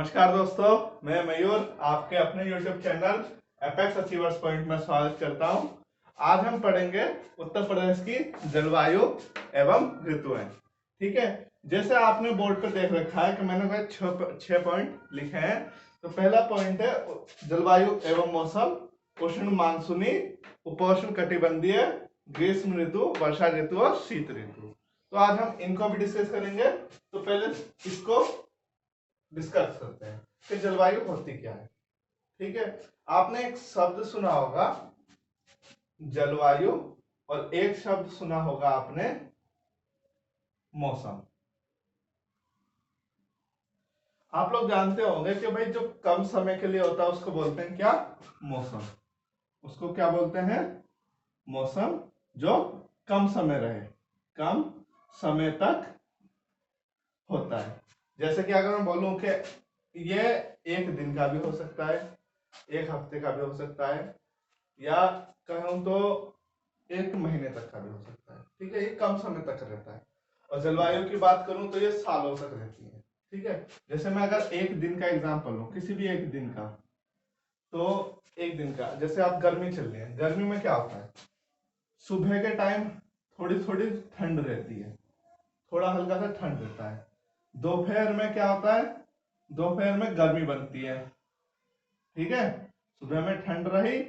नमस्कार दोस्तों, मैं मयूर आपके अपने YouTube channel apex achievers point में स्वागत करता हूं। आज हम पढ़ेंगे उत्तर प्रदेश की जलवायु एवं ऋतुएं। ठीक है, जैसे आपने बोर्ड पर देख रखा है कि मैंने भाई छह पॉइंट लिखे हैं। तो पहला पॉइंट है जलवायु एवं मौसम, उष्ण मानसूनी, उपोष्ण कटिबंधीय, ग्रीष्म ऋतु, वर्षा ऋतु और शीत ऋतु। तो आज हम इनको भी डिस्कस करेंगे। तो पहले इसको डिस्कस करते हैं कि जलवायु होती क्या है। ठीक है, आपने एक शब्द सुना होगा जलवायु और एक शब्द सुना होगा आपने मौसम। आप लोग जानते होंगे कि भाई जो कम समय के लिए होता है उसको बोलते हैं क्या? मौसम। उसको क्या बोलते हैं? मौसम। जो कम समय रहे, कम समय तक होता है। जैसे कि अगर मैं बोलूं कि ये एक दिन का भी हो सकता है, एक हफ्ते का भी हो सकता है, या कहूं तो एक महीने तक का भी हो सकता है। ठीक है, ये कम समय तक रहता है। और जलवायु की बात करूं तो ये सालों तक रहती है। ठीक है, जैसे मैं अगर एक दिन का एग्जांपल लूं, किसी भी एक दिन का, तो एक दिन का जैसे आप गर्मी चल रही है, गर्मी में क्या होता है? सुबह के टाइम थोड़ी थोड़ी ठंड रहती है, थोड़ा हल्का सा ठंड रहता है। दोपहर में क्या होता है? दोपहर में गर्मी बनती है। ठीक है, सुबह में ठंड रही,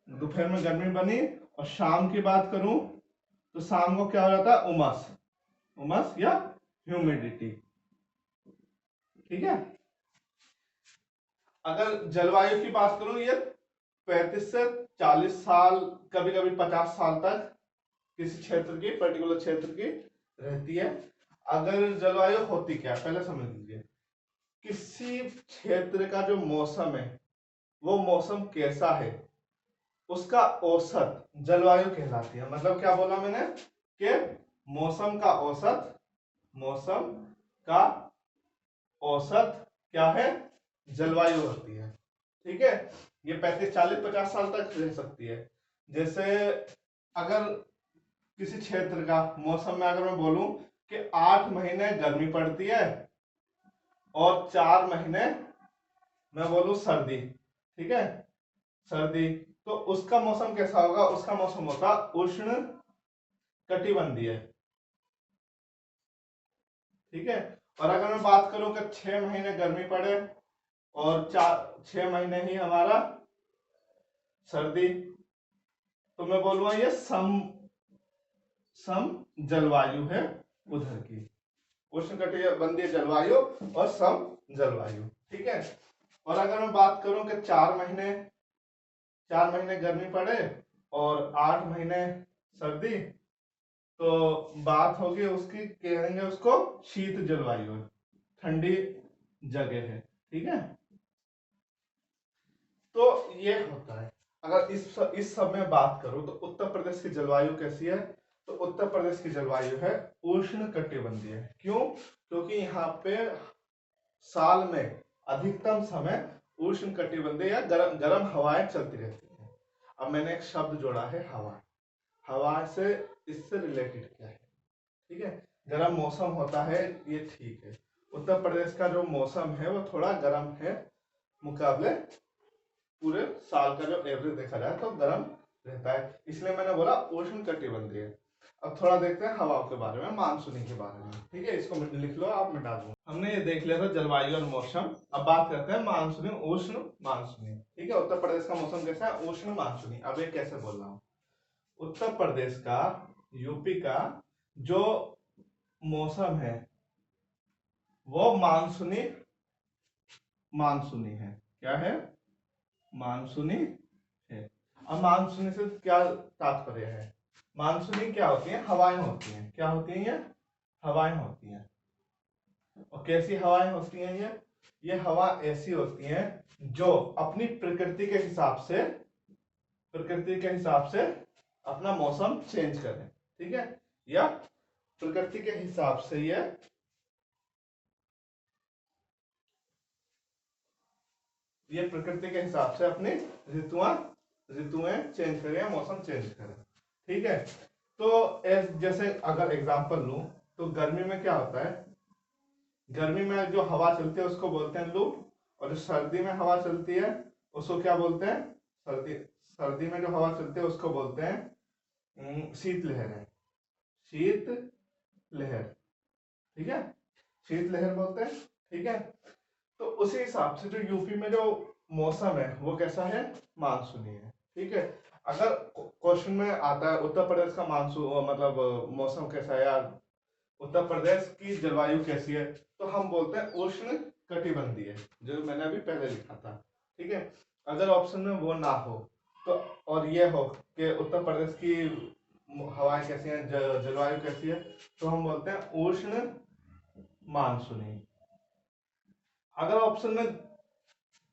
दोपहर में गर्मी बनी, और शाम की बात करूं तो शाम को क्या हो जाता है? उमस, उमस या ह्यूमिडिटी। ठीक है, अगर जलवायु की बात करूं, ये 35 से 40 साल, कभी कभी 50 साल तक किसी क्षेत्र की, पर्टिकुलर क्षेत्र की रहती है। अगर जलवायु होती क्या है पहले समझ लीजिए। किसी क्षेत्र का जो मौसम है वो मौसम कैसा है, उसका औसत जलवायु कहलाती है। मतलब क्या बोला मैंने कि मौसम का औसत, मौसम का औसत क्या है? जलवायु होती है। ठीक है, ये 35 40 50 साल तक रह सकती है। जैसे अगर किसी क्षेत्र का मौसम में अगर मैं बोलूं कि 8 महीने गर्मी पड़ती है और 4 महीने मैं बोलूं सर्दी। ठीक है, सर्दी, तो उसका मौसम कैसा होगा? उसका मौसम होगा उष्ण कटिबंधीय। ठीक है, और अगर मैं बात करूं कि 6 महीने गर्मी पड़े और 6 महीने ही हमारा सर्दी, तो मैं बोलूंगा ये सम जलवायु है उधर की, उष्ण कटिबंधीय जलवायु और सम जलवायु। ठीक है, और अगर मैं बात करूं कि 4 महीने गर्मी पड़े और 8 महीने सर्दी, तो बात होगी उसकी, कहेंगे उसको शीत जलवायु, ठंडी जगह है। ठीक है, तो ये होता है। अगर इस सब में बात करूं तो उत्तर प्रदेश की जलवायु कैसी है? तो उत्तर प्रदेश की जलवायु है उष्ण कटिबंधीय। क्यों? क्योंकि यहाँ पे साल में अधिकतम समय उष्ण कटिबंधीय या गरम गरम हवाएं चलती रहती हैं। अब मैंने एक शब्द जोड़ा है हवा। हवा से इससे रिलेटेड क्या है? ठीक है, गर्म मौसम होता है, ये ठीक है। उत्तर प्रदेश का जो मौसम है वो थोड़ा गर्म है, मुकाबले पूरे साल का जो एवरेज देखा जाए तो गर्म रहता है, इसलिए मैंने बोला उष्ण कटिबंधीय। अब थोड़ा देखते हैं हवाओं के बारे में, मानसूनी के बारे में। ठीक है, इसको लिख लो, आप मिटा दो। हमने ये देख लिया था जलवायु और मौसम। अब बात करते हैं मानसूनी, उष्ण मानसूनी। ठीक है, उत्तर प्रदेश का मौसम कैसा है? उष्ण मानसूनी। अब ये कैसे बोल रहा हूँ? उत्तर प्रदेश का, यूपी का जो मौसम है वो मानसूनी, मानसूनी है। क्या है? मानसूनी है। अब मानसूनी से क्या तात्पर्य है? मानसूनी क्या होती है? हवाएं होती हैं। क्या होती हैं? ये हवाएं होती हैं। और कैसी हवाएं होती हैं ये हवा ऐसी होती हैं जो अपनी प्रकृति के हिसाब से, प्रकृति के हिसाब से अपना मौसम चेंज करें। ठीक है, या प्रकृति के हिसाब से ये प्रकृति के हिसाब से अपनी ऋतुएं चेंज करें या मौसम चेंज करें। ठीक है, तो जैसे अगर एग्जांपल लूं तो गर्मी में क्या होता है? गर्मी में जो हवा चलती है उसको बोलते हैं लू, और जो सर्दी में हवा चलती है उसको क्या बोलते हैं? सर्दी में जो हवा चलती है उसको बोलते हैं शीत लहर। शीत लहर, ठीक है, शीत लहर बोलते हैं। ठीक है, तो उसी हिसाब से जो यूपी में जो मौसम है वो कैसा है? मानसूनी है। ठीक है, अगर क्वेश्चन में आता है उत्तर प्रदेश का मानसून मतलब मौसम कैसा है यार, उत्तर प्रदेश की जलवायु कैसी है, तो हम बोलते हैं उष्ण कटिबंधीय, जो मैंने अभी पहले लिखा था। ठीक है, अगर ऑप्शन में वो ना हो तो और ये हो कि उत्तर प्रदेश की हवाएं कैसी हैं, जलवायु कैसी है, तो हम बोलते हैं उष्ण मानसूनी। अगर ऑप्शन में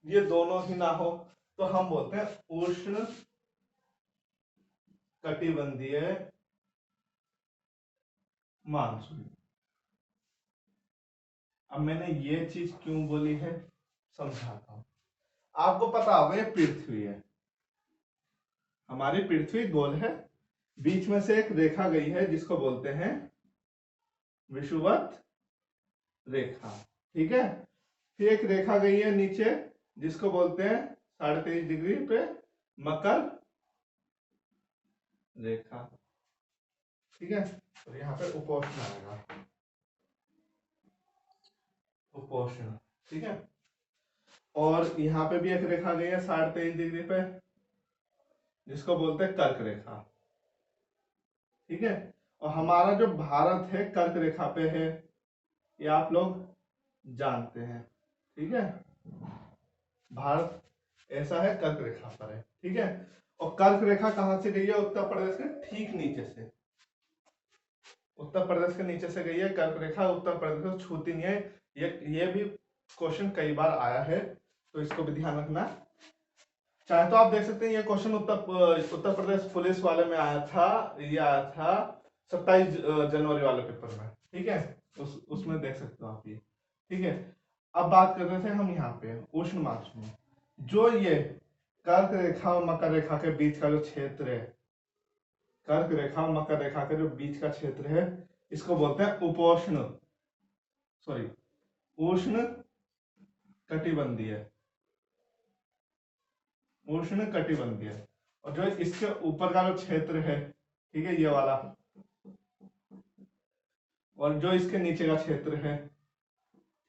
ये दोनों ही ना हो तो हम बोलते हैं उष्ण कटिबंधीय मानसूनी। अब मैंने ये चीज क्यों बोली है समझाता हूं। आपको पता होगा ये पृथ्वी है, हमारी पृथ्वी गोल है, बीच में से एक रेखा गई है जिसको बोलते हैं विषुवत रेखा। ठीक है, फिर एक रेखा गई है नीचे जिसको बोलते हैं 23.5 डिग्री पे मकर रेखा। ठीक है, तो यहाँ पे उपोष्ण आएगा, उपोष्ण। ठीक है, और यहाँ पे भी एक रेखा गई है 23.5 डिग्री पे जिसको बोलते हैं कर्क रेखा। ठीक है, और हमारा जो भारत है कर्क रेखा पे है, ये आप लोग जानते हैं। ठीक है, भारत ऐसा है, कर्क रेखा पर है। ठीक है, और कर्क रेखा कहां से गई है? उत्तर प्रदेश के ठीक नीचे से, उत्तर प्रदेश के नीचे से गई है कर्क रेखा, उत्तर प्रदेश को छूती नहीं है। ये भी क्वेश्चन कई बार आया है, तो इसको भी ध्यान रखना। चाहे तो आप देख सकते हैं ये क्वेश्चन उत्तर प्रदेश पुलिस वाले में आया था, ये आया था 27 जनवरी वाले पेपर में। ठीक है, उसमें देख सकते हो आप ये। ठीक है, अब बात कर रहे थे हम यहाँ पे उष्ण मानसून, जो ये कर्क रेखा और मकर रेखा के बीच का जो क्षेत्र है, कर्क रेखा और मकर रेखा के जो बीच का क्षेत्र है, इसको बोलते हैं उपोष्ण सॉरी उष्ण कटिबंधीय, उष्ण कटिबंधीय। और जो इसके ऊपर का जो क्षेत्र है, ठीक है, ये वाला, और जो इसके नीचे का क्षेत्र है,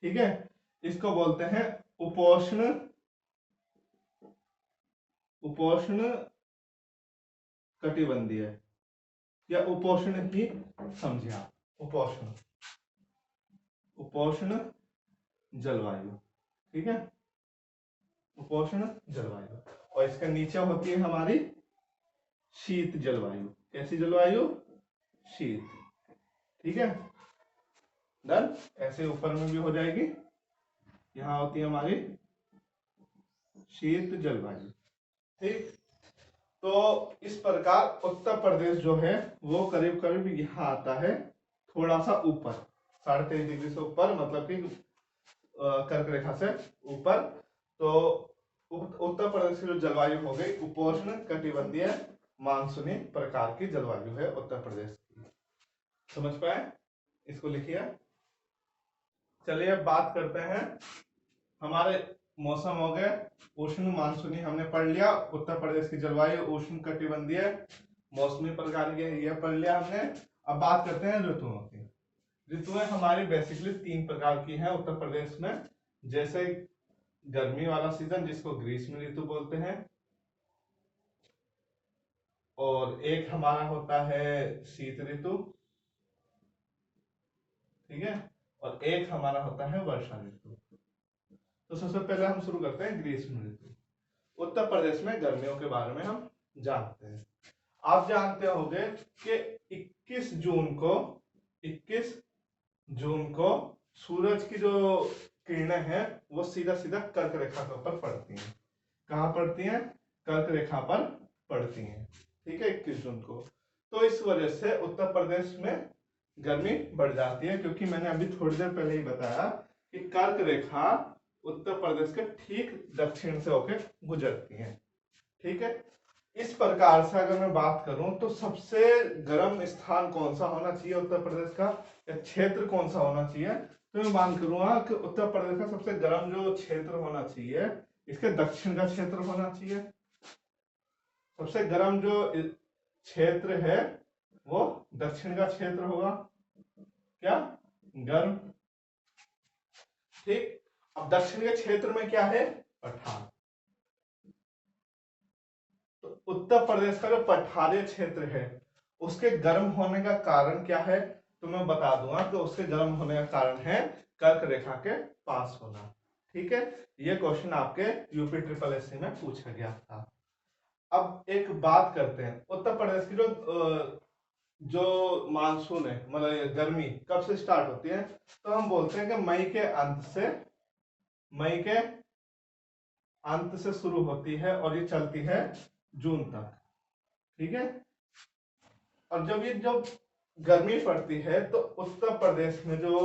ठीक है, इसको बोलते हैं उपोष्ण उपोष्ण कटिबंधीय, या उपोष्ण ही समझिए आप, उपोष्ण उपोष्ण जलवायु। ठीक है, उपोष्ण जलवायु। और इसके नीचे होती है हमारी शीत जलवायु। कैसी जलवायु? शीत। ठीक है, डन। ऐसे ऊपर में भी हो जाएगी, यहां होती है हमारी शीत जलवायु। ठीक, तो इस प्रकार उत्तर प्रदेश जो है वो करीब करीब यहाँ आता है, थोड़ा सा ऊपर 23.5 डिग्री से ऊपर, मतलब कि कर्क रेखा से ऊपर। तो उत्तर प्रदेश की जो जलवायु हो गई उपोष्ण कटिबंधीय मानसूनी प्रकार की जलवायु है उत्तर प्रदेश की। समझ पाए? इसको लिखिए। चलिए अब बात करते हैं, हमारे मौसम हो गए उष्ण मानसूनी हमने पढ़ लिया, उत्तर प्रदेश की जलवायु उष्ण कटिबंधीय मौसमी प्रकार की ये पढ़ लिया हमने। अब बात करते हैं ऋतुओं की। ऋतुएं हमारी बेसिकली 3 प्रकार की हैं उत्तर प्रदेश में, जैसे गर्मी वाला सीजन जिसको ग्रीष्म ऋतु बोलते हैं, और एक हमारा होता है शीत ऋतु, ठीक है, और एक हमारा होता है वर्षा ऋतु। तो सबसे पहले हम शुरू करते हैं ग्रीष्म ऋतु। उत्तर प्रदेश में गर्मियों के बारे में हम जानते हैं। आप जानते होंगे कि 21 जून को सूरज की जो किरणें हैं वो सीधा सीधा कर्क रेखा के ऊपर पड़ती हैं। कहाँ पड़ती हैं? कर्क रेखा पर पड़ती हैं। ठीक है, 21 जून को। तो इस वजह से उत्तर प्रदेश में गर्मी बढ़ जाती है, क्योंकि मैंने अभी थोड़ी देर पहले ही बताया कि कर्क रेखा उत्तर प्रदेश के ठीक दक्षिण से होकर गुजरती है। ठीक है, इस प्रकार से अगर मैं बात करूं तो सबसे गर्म स्थान कौन सा होना चाहिए उत्तर प्रदेश का, या क्षेत्र कौन सा होना चाहिए, तो मैं मान करूंगा कि उत्तर प्रदेश का सबसे गर्म जो क्षेत्र होना चाहिए इसके दक्षिण का क्षेत्र होना चाहिए। सबसे गर्म जो क्षेत्र है वो दक्षिण का क्षेत्र होगा, क्या गर्म। ठीक, अब दक्षिण के क्षेत्र में क्या है, पठार। तो उत्तर प्रदेश का जो पठारी क्षेत्र है उसके गर्म होने का कारण क्या है, तो मैं बता दूंगा कि उसके गर्म होने का कारण है कर्क रेखा के पास होना। ठीक है, ये क्वेश्चन आपके यूपी ट्रिपल एससी में पूछा गया था। अब एक बात करते हैं उत्तर प्रदेश की जो मानसून है, मतलब गर्मी कब से स्टार्ट होती है, तो हम बोलते हैं कि मई के अंत से शुरू होती है और ये चलती है जून तक। ठीक है, और जब ये जब गर्मी पड़ती है तो उत्तर प्रदेश में जो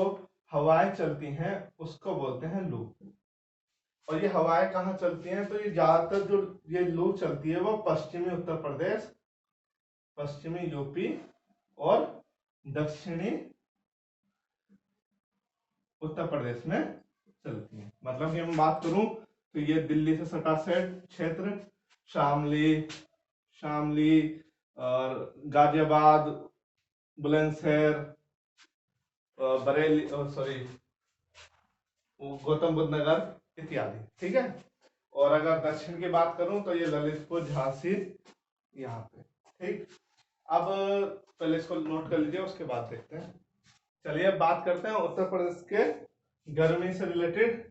हवाएं चलती हैं उसको बोलते हैं लू। और ये हवाएं कहाँ चलती हैं, तो ये ज्यादातर जो ये लू चलती है वो पश्चिमी उत्तर प्रदेश, पश्चिमी यूपी और दक्षिणी उत्तर प्रदेश में चलती है। मतलब कि मैं बात करूं तो ये दिल्ली से सटा क्षेत्र, शामली शामली और गाजियाबाद, बुलंदशहर, बरेली, सॉरी गौतम बुद्ध नगर इत्यादि। ठीक है, और अगर दक्षिण की बात करूं तो ये ललितपुर, झांसी, यहाँ पे। ठीक, अब पहले इसको नोट कर लीजिए, उसके बाद देखते हैं। चलिए अब बात करते हैं उत्तर प्रदेश के गर्मी से रिलेटेड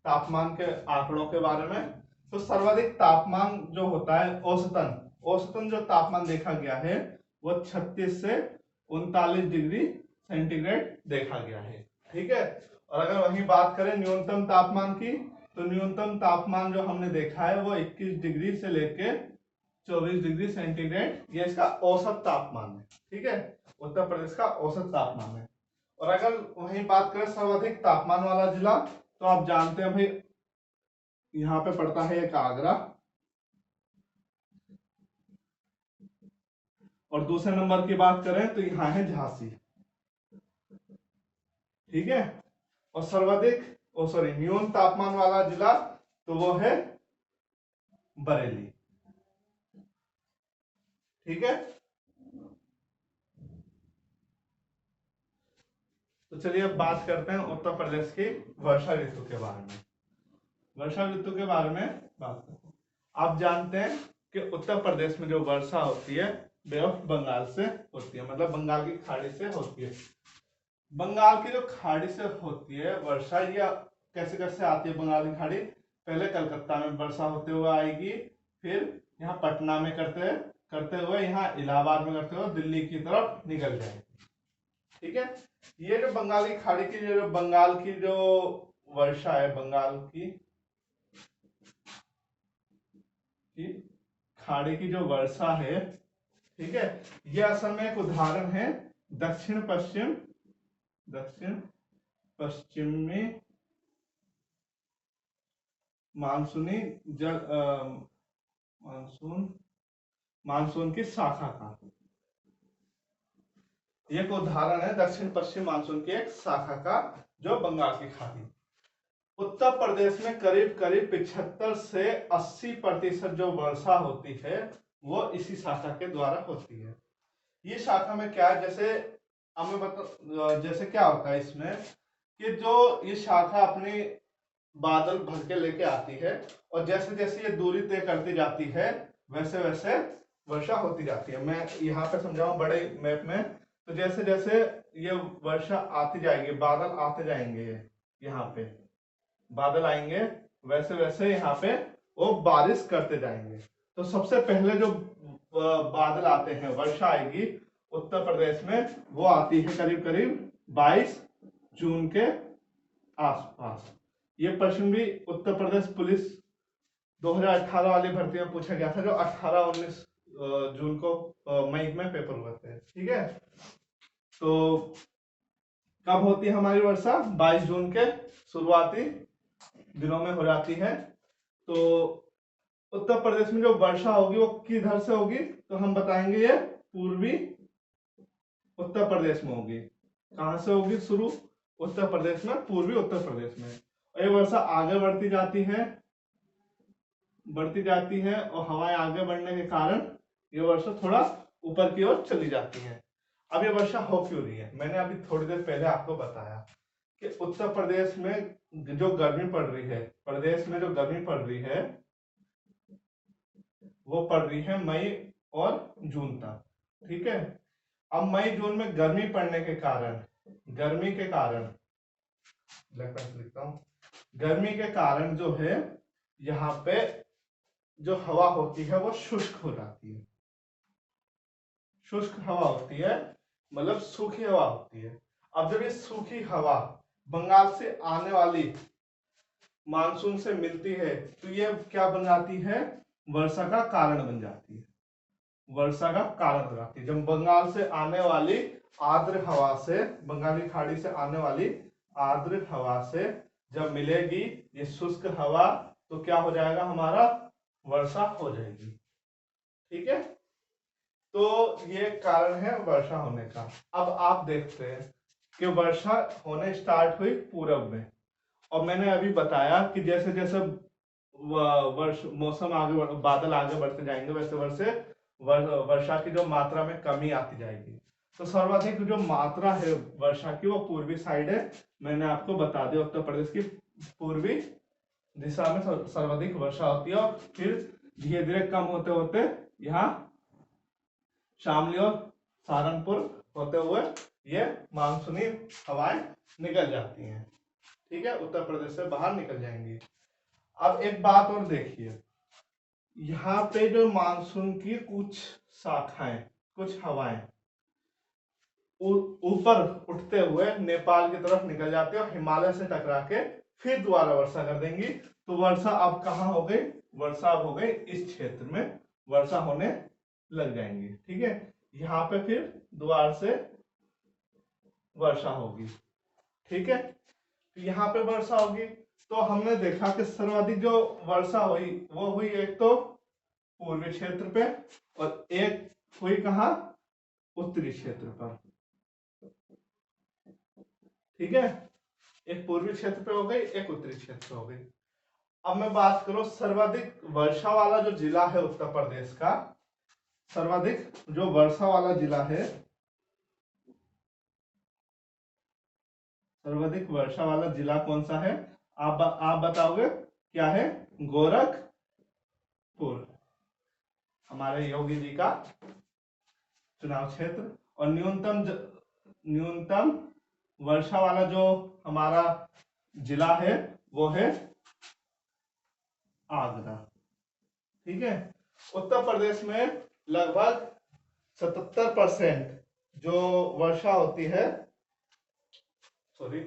तापमान के आंकड़ों के बारे में। तो सर्वाधिक तापमान जो होता है औसतन औसतन जो तापमान देखा गया है वो 36 से 39 डिग्री सेंटीग्रेड देखा गया है। ठीक है, और अगर वही बात करें न्यूनतम तापमान की, तो न्यूनतम तापमान जो हमने देखा है वो 21 डिग्री से लेके 24 डिग्री सेंटीग्रेड, ये इसका औसत तापमान है। ठीक है, उत्तर प्रदेश का औसत तापमान है। और अगर वहीं बात करें सर्वाधिक तापमान वाला जिला, तो आप जानते हैं भाई यहाँ पे पड़ता है एक आगरा, और दूसरे नंबर की बात करें तो यहाँ है झांसी। ठीक है, और सर्वाधिक न्यून तापमान वाला जिला तो वो है बरेली। ठीक है, तो चलिए अब बात करते हैं उत्तर प्रदेश की वर्षा ऋतु के बारे में। वर्षा ऋतु के बारे में बात करते हैं। आप जानते हैं कि उत्तर प्रदेश में जो वर्षा होती है बे ऑफ बंगाल से होती है, मतलब बंगाल की खाड़ी से होती है। बंगाल की जो खाड़ी से होती है वर्षा, या कैसे कैसे आती है बंगाल की खाड़ी, पहले कलकत्ता में वर्षा होते हुए आएगी, फिर यहाँ पटना में करते हुए यहाँ इलाहाबाद में करते हुए दिल्ली की तरफ निकल जाएगी। ठीक है, ये जो बंगाल की खाड़ी की बंगाल की जो वर्षा है, बंगाल की खाड़ी की जो वर्षा है, ठीक है, यह असल में एक उदाहरण है दक्षिण पश्चिमी मानसूनी जल मानसून की शाखा का एक उदाहरण है, दक्षिण पश्चिम मानसून की एक शाखा का जो बंगाल की खाड़ी। उत्तर प्रदेश में करीब करीब 75 से 80% जो वर्षा होती है वो इसी शाखा के द्वारा होती है। ये शाखा में क्या है, जैसे हमें जैसे क्या होता है इसमें कि जो ये शाखा अपनी बादल भर के लेके आती है, और जैसे जैसे ये दूरी तय करती जाती है वैसे वैसे वर्षा होती जाती है। मैं यहाँ पे समझाऊं बड़े मैप में, तो जैसे जैसे ये वर्षा आती जाएगी, बादल आते जाएंगे, यहाँ पे बादल आएंगे, वैसे वैसे यहाँ पे वो बारिश करते जाएंगे। तो सबसे पहले जो बादल आते हैं, वर्षा आएगी उत्तर प्रदेश में, वो आती है करीब करीब 22 जून के आसपास। ये प्रश्न भी उत्तर प्रदेश पुलिस 2018 वाली भर्ती में पूछा गया था, जो 18-19 जून को मई में पेपर हुए थे। ठीक है, तो कब होती है हमारी वर्षा, 22 जून के शुरुआती दिनों में हो जाती है। तो उत्तर प्रदेश में जो वर्षा होगी वो किधर से होगी, तो हम बताएंगे ये पूर्वी उत्तर प्रदेश में होगी। कहां से होगी शुरू, उत्तर प्रदेश में, पूर्वी उत्तर प्रदेश में। और ये वर्षा आगे बढ़ती जाती है और हवाएं आगे बढ़ने के कारण ये वर्षा थोड़ा ऊपर की ओर चली जाती है। अब ये वर्षा हो क्यों रही है, मैंने अभी थोड़ी देर पहले आपको बताया कि उत्तर प्रदेश में जो गर्मी पड़ रही है, प्रदेश में जो गर्मी पड़ रही है वो पड़ रही है मई और जून तक, ठीक है। अब मई जून में गर्मी पड़ने के कारण, लिखता हूं, गर्मी के कारण जो है यहाँ पे जो हवा होती है वो शुष्क हो जाती है। शुष्क हवा होती है मतलब सूखी हवा होती है। अब जब ये सूखी हवा बंगाल से आने वाली मानसून से मिलती है तो ये क्या बन जाती है, वर्षा का कारण बन जाती है। वर्षा का कारण हो जाती है। जब बंगाल से आने वाली आर्द्र हवा से, बंगाली खाड़ी से आने वाली आर्द्र हवा से जब मिलेगी ये शुष्क हवा, तो क्या हो जाएगा, हमारा वर्षा हो जाएगी, ठीक है। तो ये कारण है वर्षा होने का। अब आप देखते हैं कि वर्षा होने स्टार्ट हुई पूरब में, और मैंने अभी बताया कि जैसे जैसे मौसम आगे बादल आगे बढ़ते जाएंगे वैसे वैसे वर्षा की जो मात्रा में कमी आती जाएगी। तो सर्वाधिक जो मात्रा है वर्षा की वो पूर्वी साइड है, मैंने आपको बता दिया। उत्तर प्रदेश की पूर्वी दिशा में सर्वाधिक वर्षा होती है और फिर धीरे धीरे कम होते होते यहाँ शामली और सहारनपुर होते हुए ये मानसूनी हवाएं निकल जाती हैं, ठीक है, उत्तर प्रदेश से बाहर निकल जाएंगी। अब एक बात और देखिए, यहाँ पे जो मानसून की कुछ शाखाएं, कुछ हवाएं ऊपर उठते हुए नेपाल की तरफ निकल जाती है और हिमालय से टकरा के फिर दोबारा वर्षा कर देंगी। तो वर्षा अब कहाँ हो गई, वर्षा अब हो गई इस क्षेत्र में वर्षा होने लग जाएंगी, ठीक है। यहाँ पे फिर दोबारा से वर्षा होगी, ठीक है। यहाँ पे वर्षा होगी तो हमने देखा कि सर्वाधिक जो वर्षा हुई वो हुई एक तो पूर्वी क्षेत्र पे और एक हुई कहा, उत्तरी क्षेत्र पर, ठीक है। एक पूर्वी क्षेत्र पे हो गई, एक उत्तरी क्षेत्र पे हो गई। अब मैं बात करूं सर्वाधिक वर्षा वाला जो जिला है उत्तर प्रदेश का, सर्वाधिक जो वर्षा वाला जिला है, सर्वाधिक वर्षा वाला जिला कौन सा है, आप बताओगे, क्या है, गोरखपुर, हमारे योगी जी का चुनाव क्षेत्र। और न्यूनतम वर्षा वाला जो हमारा जिला है वो है आगरा, ठीक है। उत्तर प्रदेश में लगभग 77% जो वर्षा होती है, सॉरी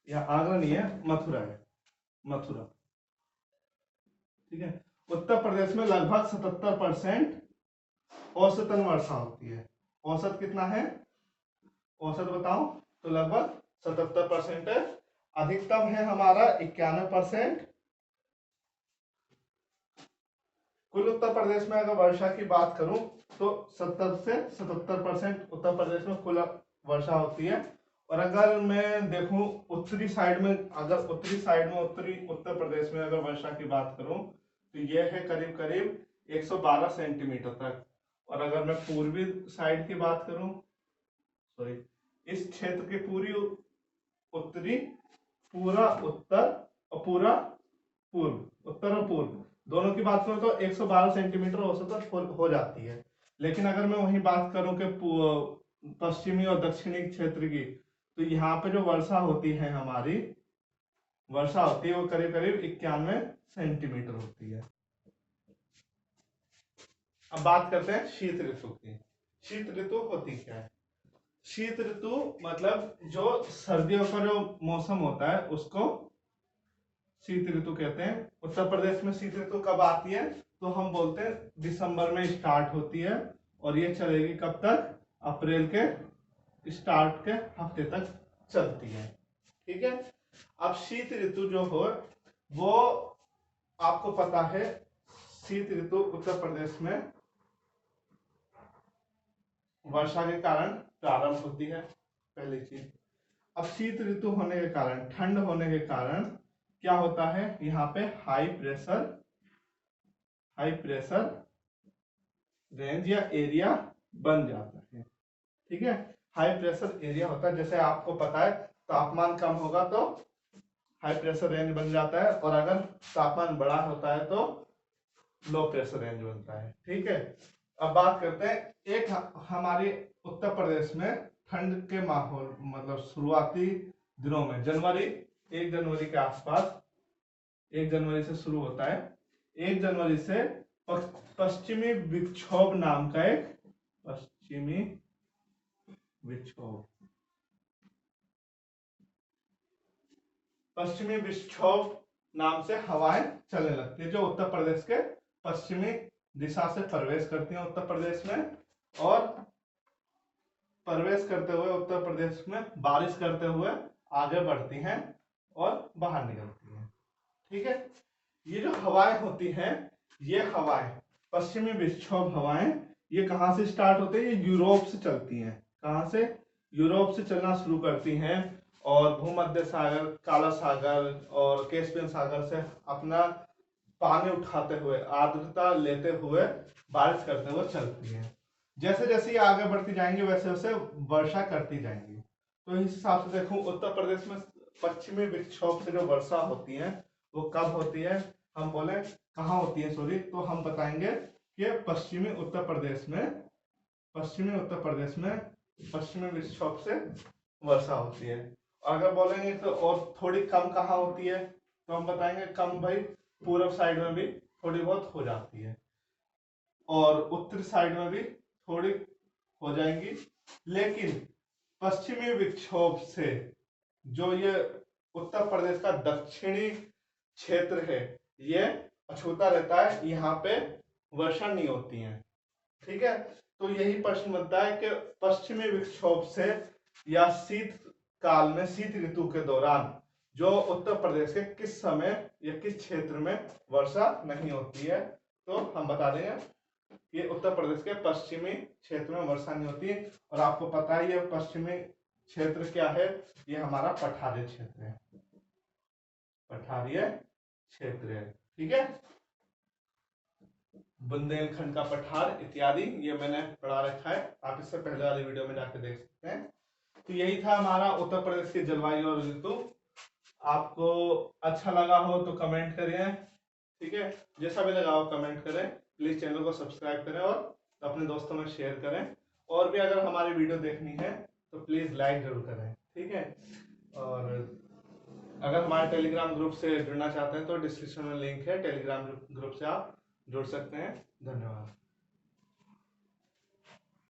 यह आगरा नहीं है, मथुरा है, मथुरा, ठीक है। उत्तर प्रदेश में लगभग 77% औसतन वर्षा होती है। औसत कितना है, औसत बताओ, तो लगभग 77% है। अधिकतम है हमारा 91%। कुल उत्तर प्रदेश में अगर वर्षा की बात करूं तो 70 से 77% उत्तर प्रदेश में कुल वर्षा होती है। और अगर मैं देखूं उत्तरी साइड में, अगर उत्तरी उत्तर प्रदेश में अगर वर्षा की बात करूं तो यह है करीब करीब 112 सेंटीमीटर तक। और अगर मैं पूर्वी साइड की बात करूं, सॉरी इस क्षेत्र की पूरी उत्तरी, पूरा उत्तर और पूरा पूर्व, उत्तर और पूर्व दोनों की बात करूं तो 112 सेंटीमीटर औसत हो जाती है। लेकिन अगर मैं वही बात करूं कि पश्चिमी और दक्षिणी क्षेत्र की, तो यहाँ पे जो वर्षा होती है हमारी, वर्षा होती है वो करीब करीब 91 सेंटीमीटर होती है। अब बात करते हैं शीत ऋतु की। शीत ऋतु होती क्या है, शीत ऋतु मतलब जो सर्दियों का जो मौसम होता है उसको शीत ऋतु कहते हैं। उत्तर प्रदेश में शीत ऋतु कब आती है, तो हम बोलते हैं दिसंबर में स्टार्ट होती है और ये चलेगी कब तक, अप्रैल के स्टार्ट के हफ्ते तक चलती है, ठीक है। अब शीत ऋतु जो हो वो आपको पता है शीत ऋतु उत्तर प्रदेश में वर्षा के कारण प्रारंभ होती है, पहली चीज। अब शीत ऋतु होने के कारण, ठंड होने के कारण क्या होता है, यहाँ पे हाई प्रेशर रेंज या एरिया बन जाता है। ठीक है, हाई प्रेशर एरिया होता है, जैसे आपको पता है तापमान कम होगा तो हाई प्रेशर रेंज बन जाता है, और अगर तापमान बड़ा होता है तो लो प्रेशर रेंज बनता है। ठीक है, अब बात करते हैं, एक हमारे उत्तर प्रदेश में ठंड के माहौल, मतलब शुरुआती दिनों में 1 जनवरी के आसपास, 1 जनवरी से शुरू होता है। 1 जनवरी से पश्चिमी विक्षोभ नाम का एक पश्चिमी विक्षोभ नाम से हवाएं चलने लगती है, जो उत्तर प्रदेश के पश्चिमी दिशा से प्रवेश करती हैं उत्तर प्रदेश में, और प्रवेश करते हुए उत्तर प्रदेश में बारिश करते हुए आगे बढ़ती हैं और बाहर निकलती हैं। ठीक है, ये जो हवाएं होती हैं, ये हवाएं पश्चिमी विक्षोभ हवाएं, ये कहां से स्टार्ट होते हैं, ये यूरोप से चलती हैं। कहां से, यूरोप से चलना शुरू करती हैं, और भूमध्य सागर, काला सागर और कैस्पियन सागर से अपना पानी उठाते हुए, आर्द्रता लेते हुए, बारिश करते हुए चलती हैं। जैसे जैसे ये आगे बढ़ती जाएंगी वैसे वैसे वर्षा करती जाएंगी। तो इस हिसाब से देखो, उत्तर प्रदेश में पश्चिमी विक्षोभ से जो वर्षा होती है वो कब होती है, हम बोले कहाँ होती है, सॉरी, तो हम बताएंगे कि पश्चिमी उत्तर प्रदेश में पश्चिमी विक्षोभ से वर्षा होती है। और अगर बोलेंगे तो और थोड़ी कम कहाँ होती है, तो हम बताएंगे कम भाई पूर्व साइड में भी थोड़ी बहुत हो जाती है, और उत्तरी साइड में भी थोड़ी हो जाएंगी। लेकिन पश्चिमी विक्षोभ से जो ये उत्तर प्रदेश का दक्षिणी क्षेत्र है, ये अछूता रहता है, यहाँ पे वर्षा नहीं होती है। ठीक है, तो यही प्रश्न बनता है कि पश्चिमी विक्षोभ से या शीत काल में, शीत ऋतु के दौरान जो उत्तर प्रदेश के किस समय या किस क्षेत्र में वर्षा नहीं होती है, तो हम बता देंगे ये उत्तर प्रदेश के पश्चिमी क्षेत्र में वर्षा नहीं होती। और आपको पता है ये पश्चिमी क्षेत्र क्या है, ये हमारा पठारी क्षेत्र है, पठारीय क्षेत्र है। ठीक है, बुंदेलखंड का पठार इत्यादि ये मैंने पढ़ा रखा है, आप इससे पहले वाली वीडियो में जाके देख सकते हैं। तो यही था हमारा उत्तर प्रदेश की जलवायु और ऋतु। आपको अच्छा लगा हो तो कमेंट करिए। ठीक है, जैसा भी लगा हो कमेंट करें, प्लीज चैनल को सब्सक्राइब करें और अपने दोस्तों में शेयर करें। और भी अगर हमारी वीडियो देखनी है तो प्लीज लाइक जरूर करें। ठीक है, और अगर हमारे टेलीग्राम ग्रुप से जुड़ना चाहते हैं तो डिस्क्रिप्शन में लिंक है, टेलीग्राम ग्रुप से आप जुड़ सकते हैं। धन्यवाद।